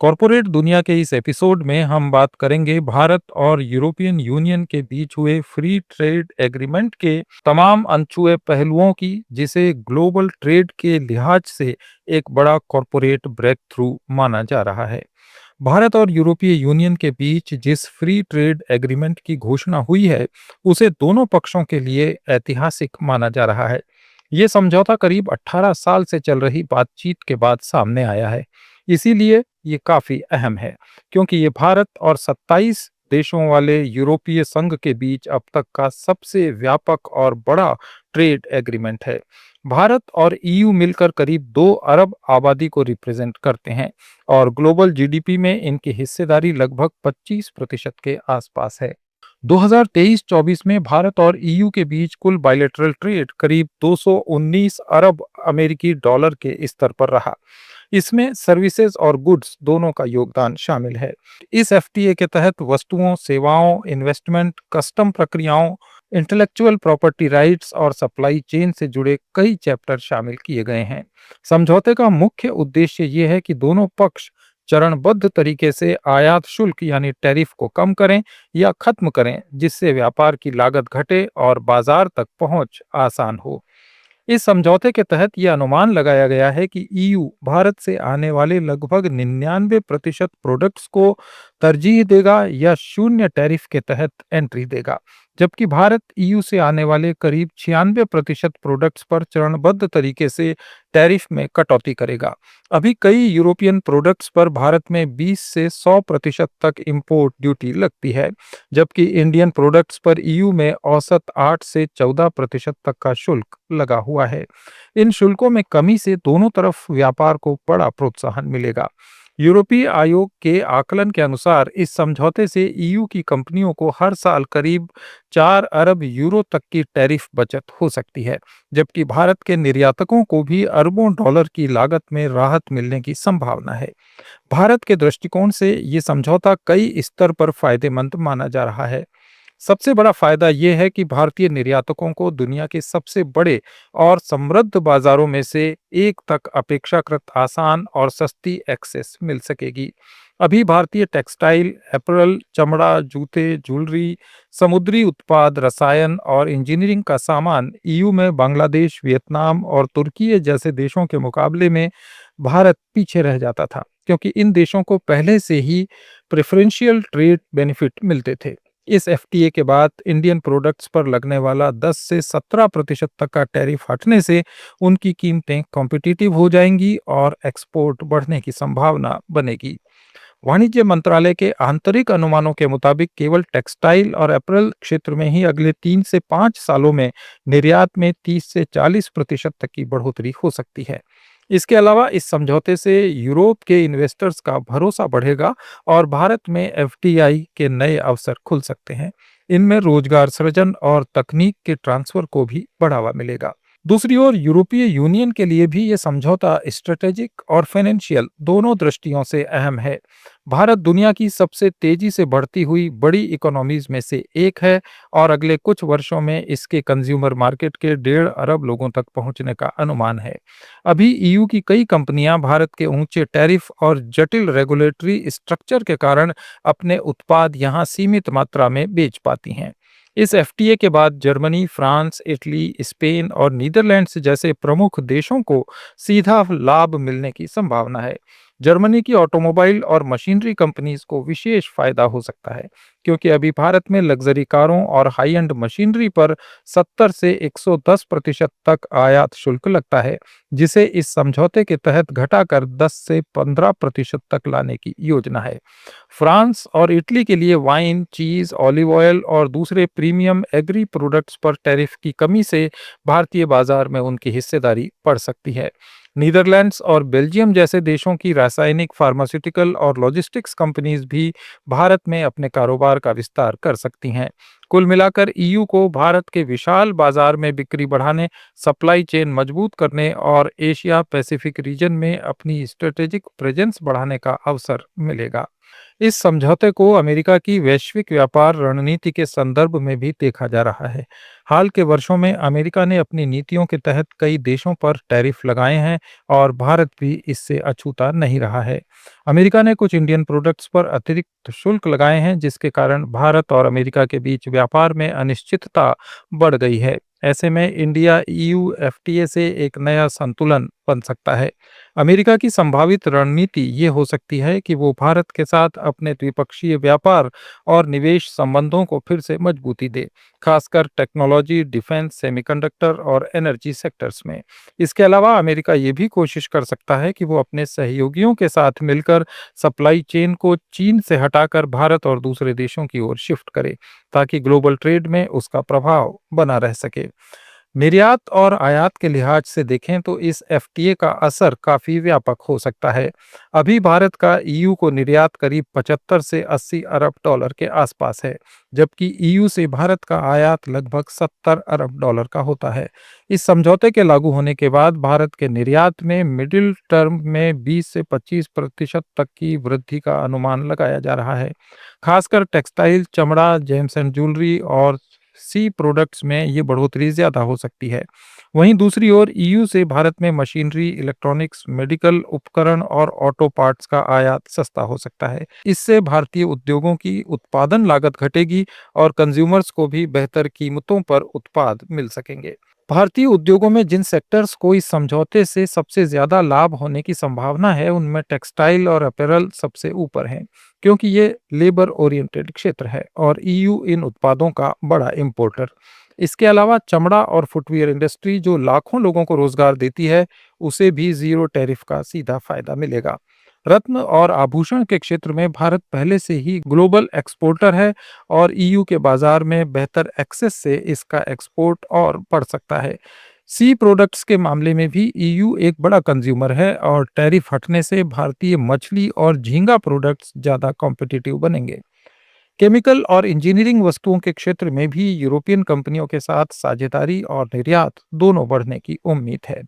Corporate दुनिया के इस एपिसोड में हम बात करेंगे भारत और यूरोपियन यूनियन के बीच हुए फ्री ट्रेड एग्रीमेंट के तमाम अनछुए पहलुओं की, जिसे ग्लोबल ट्रेड के लिहाज से एक बड़ा कॉरपोरेट ब्रेक थ्रू माना जा रहा है। भारत और यूरोपीय यूनियन के बीच जिस फ्री ट्रेड एग्रीमेंट की घोषणा हुई है, उसे दोनों पक्षों के लिए ऐतिहासिक माना जा रहा है। ये समझौता करीब 18 साल से चल रही बातचीत के बाद सामने आया है। इसीलिए ये काफी अहम है, क्योंकि ये भारत और 27 देशों वाले यूरोपीय संघ के बीच अब तक का सबसे व्यापक और बड़ा ट्रेड एग्रीमेंट है। भारत और ईयू मिलकर करीब 2 अरब आबादी को रिप्रेजेंट करते हैं और ग्लोबल जीडीपी में इनकी हिस्सेदारी लगभग 25% के आसपास है। 2023-24 में भारत और ईयू के बीच कुल बायलैटरल ट्रेड करीब 219 अरब अमेरिकी डॉलर के स्तर पर रहा। इसमें सर्विसेज और गुड्स दोनों का योगदान शामिल है। इस एफटीए के तहत वस्तुओं, सेवाओं, इन्वेस्टमेंट, कस्टम प्रक्रियाओं, इंटेलेक्चुअल प्रॉपर्टी राइट्स और सप्लाई चेन से जुड़े कई चैप्टर शामिल किए गए हैं। समझौते का मुख्य उद्देश्य ये है कि दोनों पक्ष चरणबद्ध तरीके से आयात शुल्क यानी टैरिफ को कम करें या खत्म करें, जिससे व्यापार की लागत घटे और बाजार तक पहुंच आसान हो। इस समझौते के तहत यह अनुमान लगाया गया है कि ईयू भारत से आने वाले लगभग 99% प्रोडक्ट्स को तरजीह देगा या शून्य टैरिफ के तहत एंट्री देगा, जबकि भारत ईयू से आने वाले करीब 96% प्रोडक्ट्स पर चरणबद्ध तरीके से टैरिफ में कटौती करेगा। अभी कई यूरोपियन प्रोडक्ट्स पर भारत में 20 से 100% तक इंपोर्ट ड्यूटी लगती है, जबकि इंडियन प्रोडक्ट्स पर ईयू में औसत 8 से 14% तक का शुल्क लगा हुआ है। इन शुल्कों में कमी से दोनों तरफ व्यापार को बड़ा प्रोत्साहन मिलेगा। यूरोपीय आयोग के आकलन के अनुसार इस समझौते से ईयू की कंपनियों को हर साल करीब 4 अरब यूरो तक की टैरिफ बचत हो सकती है, जबकि भारत के निर्यातकों को भी अरबों डॉलर की लागत में राहत मिलने की संभावना है। भारत के दृष्टिकोण से ये समझौता कई स्तर पर फायदेमंद माना जा रहा है। सबसे बड़ा फायदा यह है कि भारतीय निर्यातकों को दुनिया के सबसे बड़े और समृद्ध बाजारों में से एक तक अपेक्षाकृत आसान और सस्ती एक्सेस मिल सकेगी। अभी भारतीय टेक्सटाइल, अपैरल, चमड़ा, जूते, ज्वेलरी, समुद्री उत्पाद, रसायन और इंजीनियरिंग का सामान ईयू में बांग्लादेश, वियतनाम और तुर्की जैसे देशों के मुकाबले में भारत पीछे रह जाता था, क्योंकि इन देशों को पहले से ही प्रेफरेंशियल ट्रेड बेनिफिट मिलते थे। इस एफटीए के बाद इंडियन प्रोडक्ट्स पर लगने वाला 10 से 17% तक का टैरिफ हटने से उनकी कीमतें कॉम्पिटिटिव हो जाएंगी और एक्सपोर्ट बढ़ने की संभावना बनेगी। वाणिज्य मंत्रालय के आंतरिक अनुमानों के मुताबिक केवल टेक्सटाइल और अपैरल क्षेत्र में ही अगले 3 से 5 सालों में निर्यात में 30 से 40% तक की बढ़ोतरी हो सकती है। इसके अलावा इस समझौते से यूरोप के इन्वेस्टर्स का भरोसा बढ़ेगा और भारत में एफडीआई के नए अवसर खुल सकते हैं। इनमें रोजगार सृजन और तकनीक के ट्रांसफर को भी बढ़ावा मिलेगा। दूसरी ओर यूरोपीय यूनियन के लिए भी ये समझौता स्ट्रेटेजिक और फाइनेंशियल दोनों दृष्टियों से अहम है। भारत दुनिया की सबसे तेजी से बढ़ती हुई बड़ी इकोनॉमीज में से एक है और अगले कुछ वर्षों में इसके कंज्यूमर मार्केट के 1.5 अरब लोगों तक पहुंचने का अनुमान है। अभी ईयू की कई कंपनियां भारत के ऊंचे टैरिफ और जटिल रेगुलेटरी स्ट्रक्चर के कारण अपने उत्पाद यहां सीमित मात्रा में बेच पाती हैं। इस एफटीए के बाद जर्मनी, फ्रांस, इटली, स्पेन और नीदरलैंड्स जैसे प्रमुख देशों को सीधा लाभ मिलने की संभावना है। जर्मनी की ऑटोमोबाइल और मशीनरी कंपनीज को विशेष फायदा हो सकता है, क्योंकि अभी भारत में लग्जरी कारों और हाई एंड मशीनरी पर 70 से 110% तक आयात शुल्क लगता है, जिसे इस समझौते के तहत घटाकर 10 से 15% तक लाने की योजना है। फ्रांस और इटली के लिए वाइन, चीज, ऑलिव ऑयल और दूसरे प्रीमियम एग्री प्रोडक्ट्स पर टैरिफ की कमी से भारतीय बाजार में उनकी हिस्सेदारी बढ़ सकती है। नीदरलैंड्स और बेल्जियम जैसे देशों की रासायनिक, फार्मास्यूटिकल और लॉजिस्टिक्स कंपनीज भी भारत में अपने कारोबार का विस्तार कर सकती हैं। कुल मिलाकर ईयू को भारत के विशाल बाजार में बिक्री बढ़ाने, सप्लाई चेन मजबूत करने और एशिया पैसिफिक रीजन में अपनी स्ट्रेटेजिक प्रेजेंस बढ़ाने का अवसर मिलेगा। इस समझौते को अमेरिका की वैश्विक व्यापार रणनीति के संदर्भ में भी देखा जा रहा है। हाल के वर्षों में अमेरिका ने अपनी नीतियों के तहत कई देशों पर टैरिफ लगाए हैं और भारत भी इससे अछूता नहीं रहा है। अमेरिका ने कुछ इंडियन प्रोडक्ट्स पर अतिरिक्त शुल्क लगाए हैं, जिसके कारण भारत और अमेरिका के बीच व्यापार में अनिश्चितता बढ़ गई है। ऐसे में इंडिया ईयू एफटीए से एक नया संतुलन बन सकता है। अमेरिका की संभावित रणनीति ये हो सकती है कि वो भारत के साथ अपने द्विपक्षीय व्यापार और निवेश संबंधों को फिर से मजबूती दे, खासकर टेक्नोलॉजी, डिफेंस, सेमीकंडक्टर और एनर्जी सेक्टर्स में। इसके अलावा अमेरिका ये भी कोशिश कर सकता है कि वो अपने सहयोगियों के साथ मिलकर सप्लाई चेन को चीन से हटाकर भारत और दूसरे देशों की ओर शिफ्ट करे, ताकि ग्लोबल ट्रेड में उसका प्रभाव बना रह सके। निर्यात और आयात के लिहाज से देखें तो इस एफटीए का असर काफी व्यापक हो सकता है। अभी भारत का ईयू को निर्यात करीब 75 से 80 अरब डॉलर के आसपास है, जबकि ईयू से भारत का आयात लगभग 70 अरब डॉलर का होता है। इस समझौते के लागू होने के बाद भारत के निर्यात में मिडिल टर्म में 20 से 25% तक की वृद्धि का अनुमान लगाया जा रहा है। खासकर टेक्सटाइल, चमड़ा, जेम्स एंड ज्वेलरी और सी प्रोडक्ट्स में ये बढ़ोतरी ज्यादा हो सकती है। वहीं दूसरी ओर ईयू से भारत में मशीनरी, इलेक्ट्रॉनिक्स, मेडिकल उपकरण और ऑटो पार्ट्स का आयात सस्ता हो सकता है। इससे भारतीय उद्योगों की उत्पादन लागत घटेगी और कंज्यूमर्स को भी बेहतर कीमतों पर उत्पाद मिल सकेंगे। भारतीय उद्योगों में जिन सेक्टर्स को इस समझौते से सबसे ज्यादा लाभ होने की संभावना है, उनमें टेक्सटाइल और अपैरल सबसे ऊपर हैं, क्योंकि ये लेबर ओरिएंटेड क्षेत्र है और ईयू इन उत्पादों का बड़ा इंपोर्टर। इसके अलावा चमड़ा और फुटवियर इंडस्ट्री, जो लाखों लोगों को रोजगार देती है, उसे भी जीरो टैरिफ का सीधा फायदा मिलेगा। रत्न और आभूषण के क्षेत्र में भारत पहले से ही ग्लोबल एक्सपोर्टर है और ईयू के बाजार में बेहतर एक्सेस से इसका एक्सपोर्ट और बढ़ सकता है। सी प्रोडक्ट्स के मामले में भी ईयू एक बड़ा कंज्यूमर है और टैरिफ हटने से भारतीय मछली और झींगा प्रोडक्ट्स ज्यादा कॉम्पिटिटिव बनेंगे। केमिकल और इंजीनियरिंग वस्तुओं के क्षेत्र में भी यूरोपियन कंपनियों के साथ साझेदारी और निर्यात दोनों बढ़ने की उम्मीद है।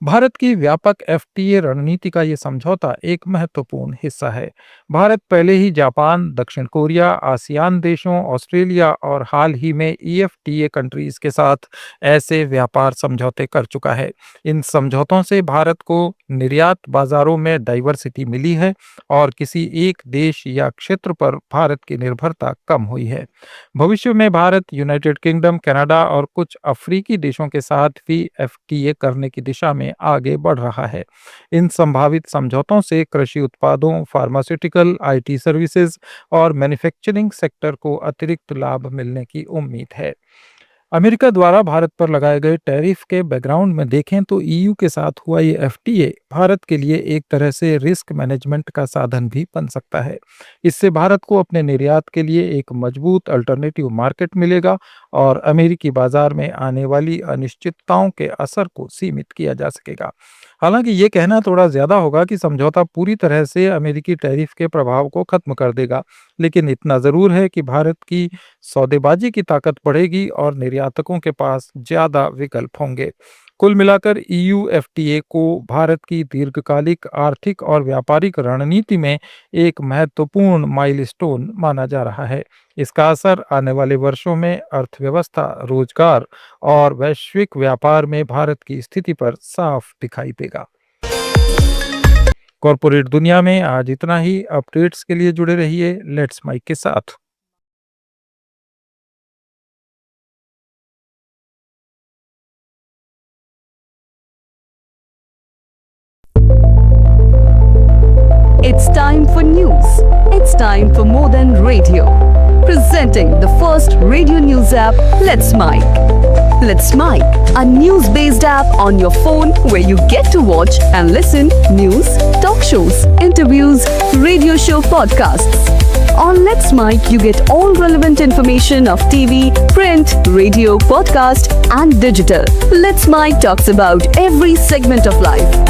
भारत की व्यापक एफटीए रणनीति का ये समझौता एक महत्वपूर्ण हिस्सा है। भारत पहले ही जापान, दक्षिण कोरिया, आसियान देशों, ऑस्ट्रेलिया और हाल ही में ईएफटीए कंट्रीज के साथ ऐसे व्यापार समझौते कर चुका है। इन समझौतों से भारत को निर्यात बाजारों में डाइवर्सिटी मिली है और किसी एक देश या क्षेत्र पर भारत की निर्भरता कम हुई है। भविष्य में भारत यूनाइटेड किंगडम, कनाडा और कुछ अफ्रीकी देशों के साथ भी एफटीए करने की दिशा में आगे बढ़ रहा है। इन संभावित समझौतों से कृषि उत्पादों, फार्मास्यूटिकल, आईटी सर्विसेज और मैन्युफैक्चरिंग सेक्टर को अतिरिक्त लाभ मिलने की उम्मीद है। अमेरिका द्वारा भारत पर लगाए गए टैरिफ के बैकग्राउंड में देखें तो ईयू के साथ हुआ ये एफटीए भारत के लिए एक तरह से रिस्क मैनेजमेंट का साधन भी बन सकता है। इससे भारत को अपने निर्यात के लिए एक मजबूत अल्टरनेटिव मार्केट मिलेगा और अमेरिकी बाजार में आने वाली अनिश्चितताओं के असर को सीमित किया जा सकेगा। हालांकि ये कहना थोड़ा ज्यादा होगा कि समझौता पूरी तरह से अमेरिकी टैरिफ के प्रभाव को खत्म कर देगा, लेकिन इतना जरूर है कि भारत की सौदेबाजी की ताकत बढ़ेगी और निर्यातकों के पास ज्यादा विकल्प होंगे। कुल मिलाकर ईयू एफटीए को भारत की दीर्घकालिक आर्थिक और व्यापारिक रणनीति में एक महत्वपूर्ण माइलस्टोन माना जा रहा है। इसका असर आने वाले वर्षों में अर्थव्यवस्था, रोजगार और वैश्विक व्यापार में भारत की स्थिति पर साफ दिखाई देगा। कॉरपोरेट दुनिया में आज इतना ही। अपडेट्स के लिए जुड़े रहिए लेट्स माइक के साथ। It's time for news. It's time for more than radio. Presenting the first radio news app, Let's Mic. Let's Mic, a news-based app on your phone where you get to watch and listen news, talk shows, interviews, radio show podcasts. On Let's Mic, you get all relevant information of TV, print, radio, podcast, and digital. Let's Mic talks about every segment of life.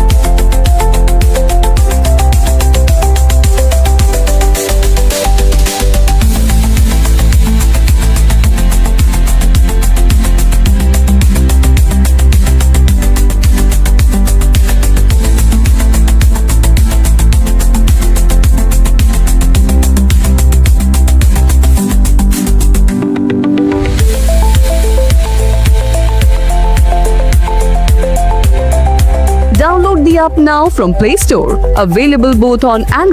app now from Play Store. Available both on Android